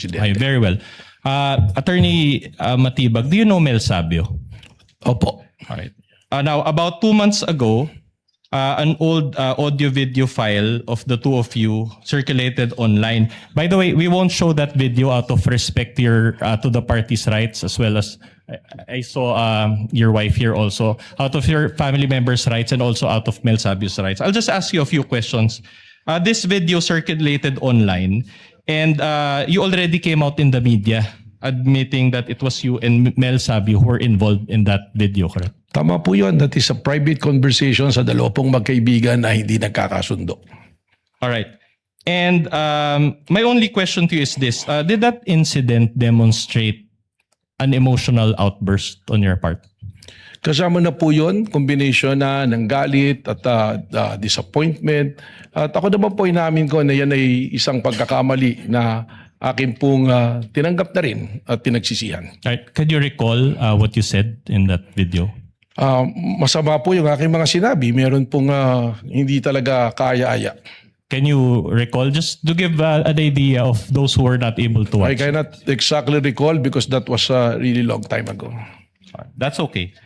Okay, very well. Attorney Matibag, do you know Mel Sabio? Opo. All right. Now, about 2 months ago, an old audio-video file of the two of you circulated online. By the way, we won't show that video out of respect to your to the party's rights, as well as I saw your wife here also, out of your family members' rights and also out of Mel Sabio's rights. I'll just ask you a few questions. This video circulated online, and you already came out in the media admitting that it was you and Mel Sabio who were involved in that video, correct? Tama po yun. That is a private conversation sa dalawa pong magkaibigan na hindi nagkakasundo. All right. And my only question to you is this. Did that incident demonstrate an emotional outburst on your part? Kasama na po yun, combination na ng galit at disappointment. At ako naman po inamin ko na yan ay isang pagkakamali na akin pong tinanggap na rin at pinagsisihan. All right. Could you recall what you said in that video? Masama po yung aking mga sinabi. Meron pong hindi talaga kaya-aya. Can you recall, just to give an idea of those who were not able to watch? I cannot exactly recall because that was a really long time ago. That's okay.